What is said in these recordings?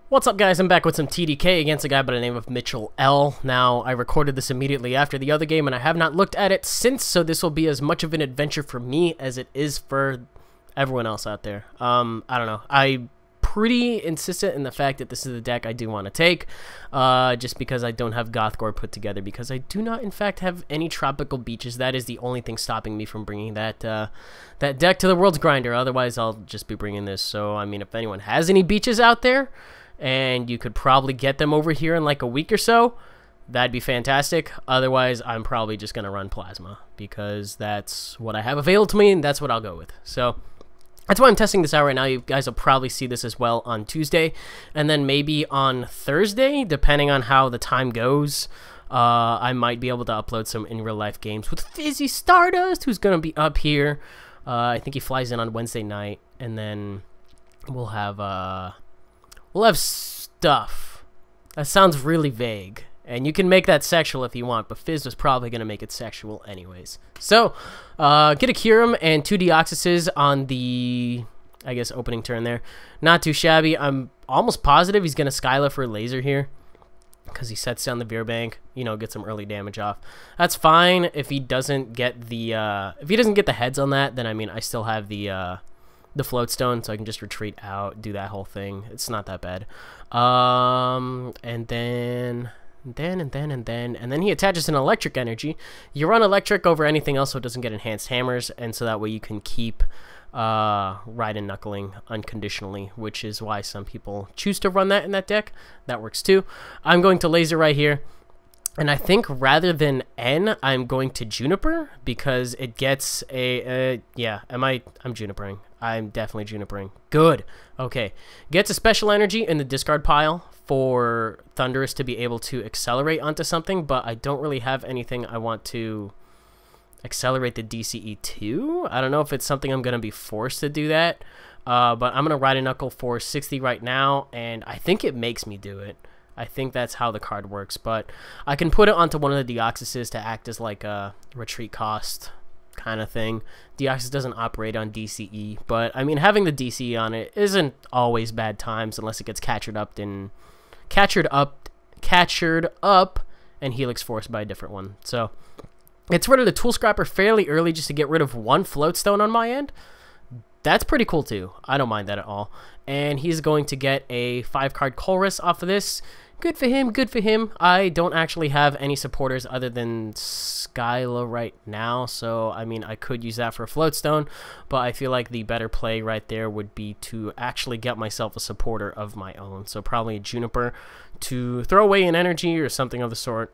What's up, guys? I'm back with some TDK against a guy by the name of Mitchell L. Now, I recorded this immediately after the other game, and I have not looked at it since, so this will be as much of an adventure for me as it is for everyone else out there. I don't know. I'm pretty insistent in the fact that this is the deck I do want to take, just because I don't have Gothgore put together, because I do not, in fact, have any tropical beaches. That is the only thing stopping me from bringing that that deck to the World's Grinder. Otherwise, I'll just be bringing this. So, I mean, if anyone has any beaches out there, and you could probably get them over here in like a week or so, that'd be fantastic. Otherwise, I'm probably just going to run Plasma, because that's what I have available to me, and that's what I'll go with. So that's why I'm testing this out right now. You guys will probably see this as well on Tuesday, and then maybe on Thursday, depending on how the time goes, I might be able to upload some in real life games with Fizzy Stardust, who's going to be up here. I think he flies in on Wednesday night, and then we'll have stuff. That sounds really vague. And you can make that sexual if you want, but Fizz was probably going to make it sexual anyways. So, get a Kyurem and 2 Deoxyses on the, I guess, opening turn there. Not too shabby. I'm almost positive he's going to Skyla for a laser here, because he sets down the Veer Bank, you know, get some early damage off. That's fine if he doesn't get the, heads on that, then, I mean, I still have the float stone, so I can just retreat out, do that whole thing. It's not that bad. And then he attaches an electric energy. You run electric over anything else so it doesn't get enhanced hammers, and so that way you can keep Raiden Knuckling unconditionally, which is why some people choose to run that in that deck. That works too. I'm going to laser right here. And I think rather than N, I'm going to Juniper, because it gets a, yeah, I'm Junipering. I'm definitely Junipering. Good. Okay. Gets a special energy in the discard pile for Thundurus to be able to accelerate onto something, but I don't really have anything I want to accelerate the DCE to. I don't know if it's something I'm going to be forced to do that, but I'm going to Raiden Knuckle for 60 right now, and I think it makes me do it. I think that's how the card works, but I can put it onto one of the Deoxyses to act as like a retreat cost kind of thing. Deoxys doesn't operate on DCE, but I mean, having the DCE on it isn't always bad times unless it gets captured up and Helix Forced by a different one. So it's rid of the Tool Scrapper fairly early just to get rid of 1 float stone on my end. That's pretty cool too. I don't mind that at all. And he's going to get a 5-card Colress off of this. Good for him, good for him. I don't actually have any supporters other than Skyla right now, so I mean, I could use that for a Floatstone, but I feel like the better play right there would be to actually get myself a supporter of my own. So probably a Juniper to throw away an energy or something of the sort.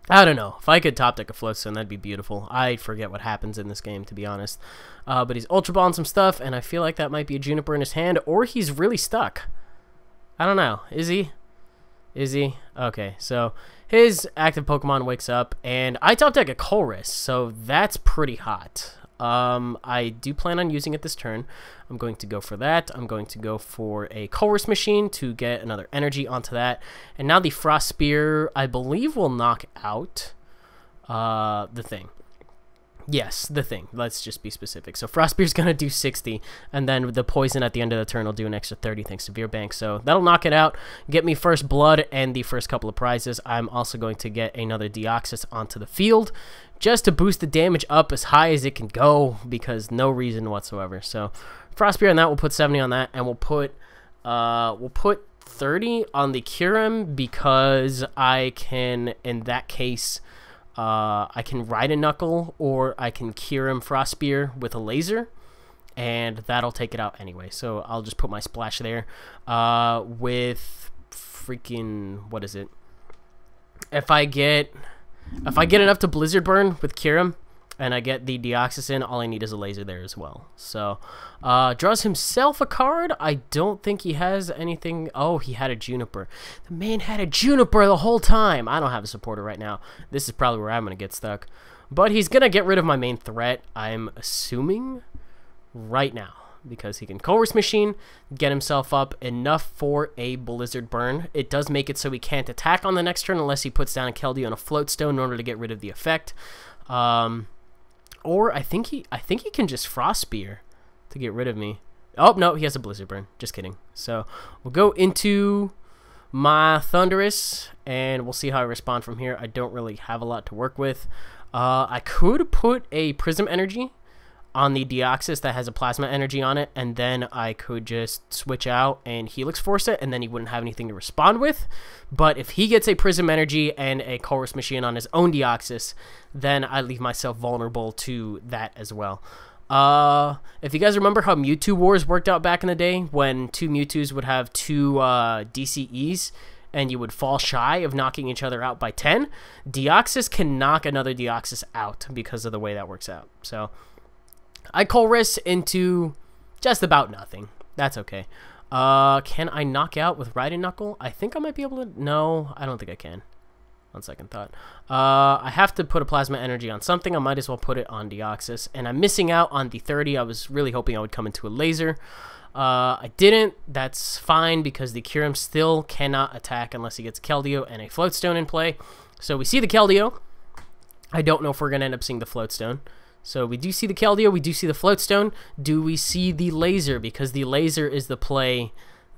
I don't know. If I could top deck a Floatstone, that'd be beautiful. I forget what happens in this game, to be honest. But he's Ultra Ball and some stuff, and I feel like that might be a Juniper in his hand, or he's really stuck. I don't know. Is he? Is he? Okay, so his active Pokemon wakes up, and I top deck a Colress, so that's pretty hot. I do plan on using it this turn. I'm going to go for that. I'm going to go for a Colress Machine to get another energy onto that. And now the Frost Spear, I believe, will knock out the thing. Yes, the thing. Let's just be specific. So Frost Spear's going to do 60, and then the poison at the end of the turn will do an extra 30 thanks to Veer Bank. So that'll knock it out, get me first blood and the first couple of prizes. I'm also going to get another Deoxys onto the field just to boost the damage up as high as it can go, because no reason whatsoever. So Frost Spear on that, we'll put 70 on that, and we'll put 30 on the Kyurem, because I can, in that case, I can Raiden Knuckle, or I can Kyurem Frost Spear with a laser, and that'll take it out anyway. So I'll just put my splash there with freaking, what is it? If I get enough to Blizzard Burn with Kyurem, and I get the Deoxys in, all I need is a laser there as well. So, draws himself a card. I don't think he has anything. Oh, he had a Juniper. The man had a Juniper the whole time. I don't have a supporter right now. This is probably where I'm going to get stuck. But he's going to get rid of my main threat, I'm assuming, right now, because he can Colress Machine, get himself up enough for a Blizzard Burn. It does make it so he can't attack on the next turn unless he puts down a Keldeo and a Floatstone in order to get rid of the effect. Or I think he can just Frost Spear to get rid of me. Oh, no, he has a Blizzard Burn. Just kidding. So we'll go into my Thundurus, and we'll see how I respond from here. I don't really have a lot to work with. I could put a Prism Energy on the Deoxys that has a Plasma Energy on it, and then I could just switch out and Helix Force it, and then he wouldn't have anything to respond with. But if he gets a Prism Energy and a Colress Machine on his own Deoxys, then I leave myself vulnerable to that as well. If you guys remember how Mewtwo Wars worked out back in the day, when two Mewtwo's would have two DCEs, and you would fall shy of knocking each other out by 10, Deoxys can knock another Deoxys out because of the way that works out. So I Colress into just about nothing. That's okay. Can I knock out with Riding Knuckle? I think I might be able to. No, I don't think I can. On second thought. I have to put a Plasma Energy on something. I might as well put it on Deoxys. And I'm missing out on the 30. I was really hoping I would come into a laser. I didn't. That's fine because the Kyurem still cannot attack unless he gets Keldeo and a Floatstone in play. So we see the Keldeo. I don't know if we're going to end up seeing the Floatstone. So we do see the Keldeo, we do see the Floatstone. Do we see the laser? Because the laser is the play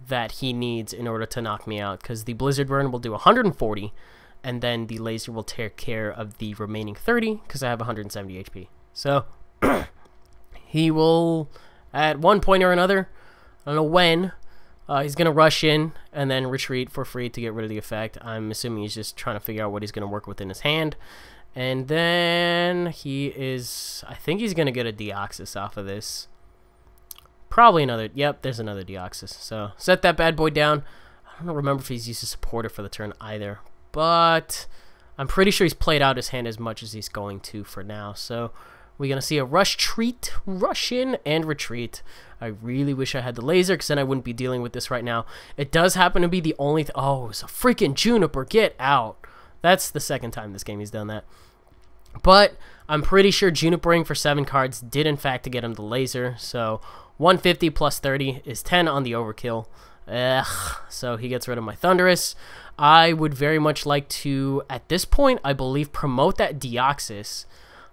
that he needs in order to knock me out. Because the Blizzard Burn will do 140, and then the laser will take care of the remaining 30, because I have 170 HP. So he will, at one point or another, I don't know when, he's going to rush in and then retreat for free to get rid of the effect. I'm assuming he's just trying to figure out what he's going to work with in his hand. And then he is, I think he's going to get a Deoxys off of this. Probably another, yep, there's another Deoxys. So set that bad boy down. I don't remember if he's used a supporter for the turn either. But I'm pretty sure he's played out his hand as much as he's going to for now. So we're going to see a rush treat, rush in, and retreat. I really wish I had the laser because then I wouldn't be dealing with this right now. It does happen to be the only, oh, it's a freaking Juniper, get out. That's the second time this game he's done that. But I'm pretty sure Junipering for 7 cards did in fact get him the laser. So 150 plus 30 is 10 on the overkill. So he gets rid of my Thundurus. I would very much like to, at this point, I believe, promote that Deoxys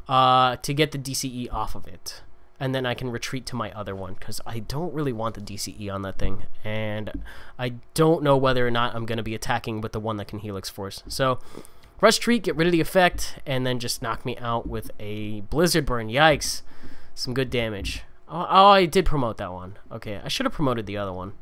to get the DCE off of it. And then I can retreat to my other one because I don't really want the DCE on that thing. And I don't know whether or not I'm going to be attacking with the one that can Helix Force. So Rush Treat, get rid of the effect, and then just knock me out with a Blizzard Burn. Yikes. Some good damage. Oh, I did promote that one. Okay, I should have promoted the other one.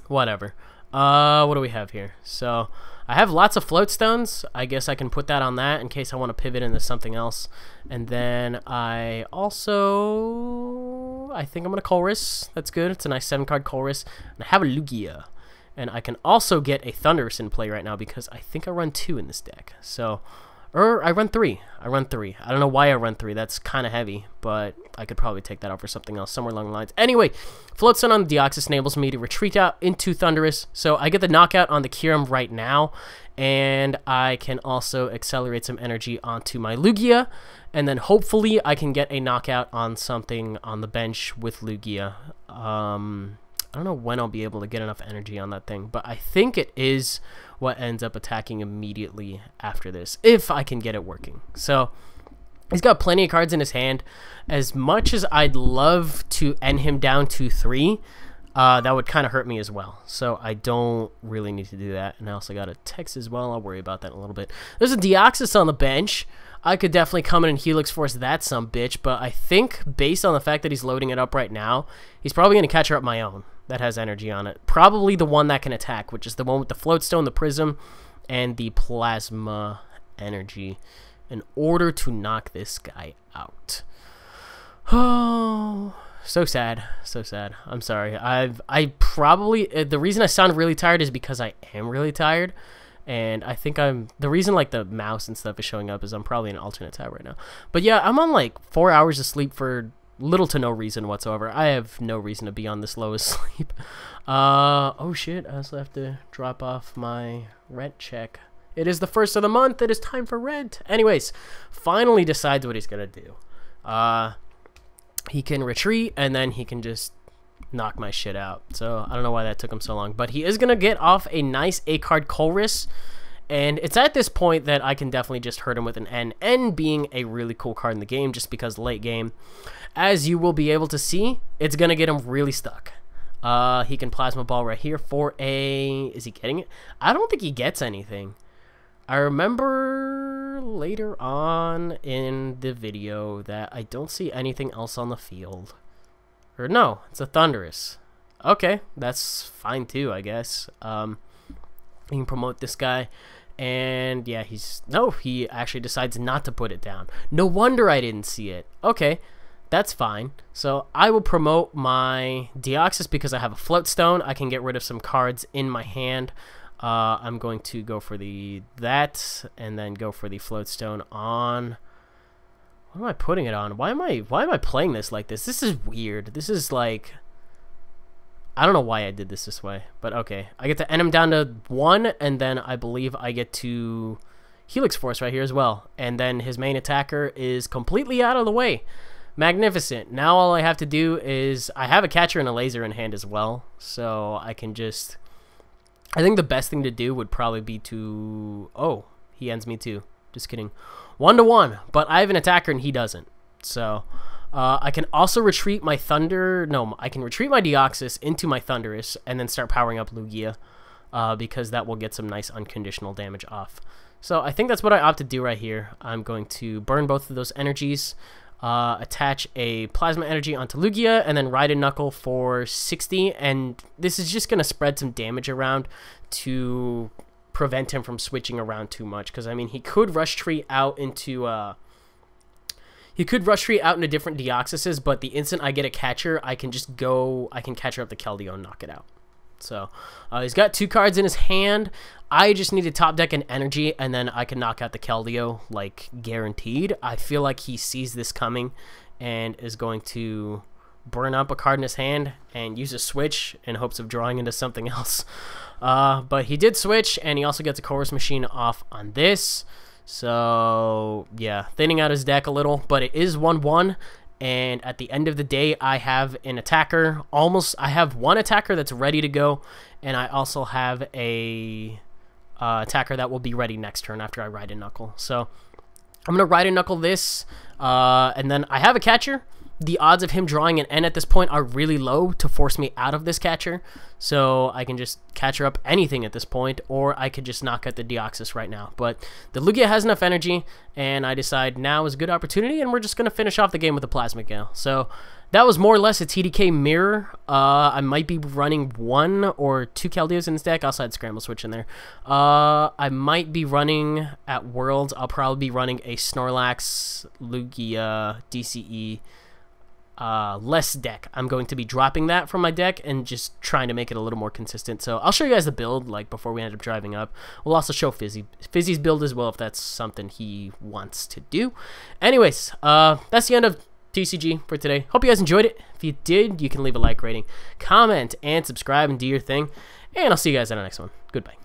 Whatever. What do we have here? So I have lots of Floatstones. I guess I can put that on that in case I want to pivot into something else. And then I also, I think I'm going to Colress. That's good. It's a nice 7-card Colress. And I have a Lugia. And I can also get a Thundurus in play right now because I think I run 2 in this deck. So, or I run 3. I run 3. I don't know why I run 3. That's kind of heavy, but I could probably take that out for something else somewhere along the lines. Anyway, Floatstone on the Deoxys enables me to retreat out into Thundurus. So I get the knockout on the Kyurem right now, and I can also accelerate some energy onto my Lugia, and then hopefully I can get a knockout on something on the bench with Lugia. I don't know when I'll be able to get enough energy on that thing, but I think it is what ends up attacking immediately after this, if I can get it working. So he's got plenty of cards in his hand. As much as I'd love to end him down to 3, that would kind of hurt me as well. So I don't really need to do that. And I also got a Text as well. I'll worry about that in a little bit. There's a Deoxys on the bench. I could definitely come in and Helix Force that sumbitch, but I think based on the fact that he's loading it up right now, he's probably going to catch her up my own. That has energy on it. Probably the one that can attack, which is the one with the Floatstone, the Prism, and the Plasma Energy in order to knock this guy out. Oh, so sad. So sad. I'm sorry. I probably, the reason I sound really tired is because I am really tired. And I think the reason like the mouse and stuff is showing up is I'm probably in an alternate tab right now. But yeah, I'm on like 4 hours of sleep for little to no reason whatsoever. I have no reason to be on this low of sleep. Oh shit, I also have to drop off my rent check. It is the 1st of the month. It is time for rent. Anyways, finally decides what he's gonna do. He can retreat and then he can just knock my shit out. So I don't know why that took him so long, but he is gonna get off a nice 8-card Colress, And it's at this point that I can definitely just hurt him with an N. N being a really cool card in the game, just because late game, as you will be able to see, it's going to get him really stuck. He can Plasma Ball right here for a... Is he getting it? I don't think he gets anything. I remember later on in the video that I don't see anything else on the field. Or no, it's a Thundurus. Okay, that's fine too, I guess. You can promote this guy. And yeah, he actually decides not to put it down. No wonder I didn't see it. Okay, that's fine. So I will promote my Deoxys because I have a Float Stone. I can get rid of some cards in my hand. I'm going to go for that and then go for the Float Stone on... What am I putting it on? Why am I playing this like this? This is weird. This is like... I don't know why I did this way, but okay. I get to end him down to 1, and then I believe I get to Helix Force right here as well. And then his main attacker is completely out of the way. Magnificent. Now all I have to do is... I have a catcher and a laser in hand as well, so I can just... I think the best thing to do would probably be to... Oh, he ends me too. Just kidding. 1-1, but I have an attacker and he doesn't. So... I can also retreat my I can retreat my Deoxys into my Thundurus and then start powering up Lugia because that will get some nice unconditional damage off. So I think that's what I opt to do right here. I'm going to burn both of those energies, attach a Plasma Energy onto Lugia, and then ride a Knuckle for 60. And this is just going to spread some damage around to prevent him from switching around too much. Because, I mean, he could Rush Tree out into... different Deoxyses, but the instant I get a catcher, I can catcher up the Keldeo and knock it out. So, he's got 2 cards in his hand. I just need to top deck an energy, and then I can knock out the Keldeo, like, guaranteed. I feel like he sees this coming and is going to burn up a card in his hand and use a switch in hopes of drawing into something else. But he did switch, and he also gets a Chorus Machine off on this. So, yeah, thinning out his deck a little, but it is 1-1, and at the end of the day, I have an attacker. I have one attacker that's ready to go, and I also have a attacker that will be ready next turn after I ride a Knuckle. So, I'm going to ride a Knuckle this, and then I have a catcher. The odds of him drawing an N at this point are really low to force me out of this catcher. So I can just catcher up anything at this point, or I could just knock out the Deoxys right now. But the Lugia has enough energy, and I decide now is a good opportunity, and we're just going to finish off the game with a Plasma Gale. So that was more or less a TDK mirror. I might be running 1 or 2 Keldeos in this deck. Also had Scramble Switch in there. I might be running at Worlds. I'll probably be running a Snorlax, Lugia, DCE, less deck. I'm going to be dropping that from my deck and just trying to make it a little more consistent. So I'll show you guys the build like before we end up driving up. We'll also show Fizzy's build as well if that's something he wants to do. Anyways, that's the end of TCG for today. Hope you guys enjoyed it. If you did, you can leave a like, rating, comment, and subscribe and do your thing. And I'll see you guys in the next one. Goodbye.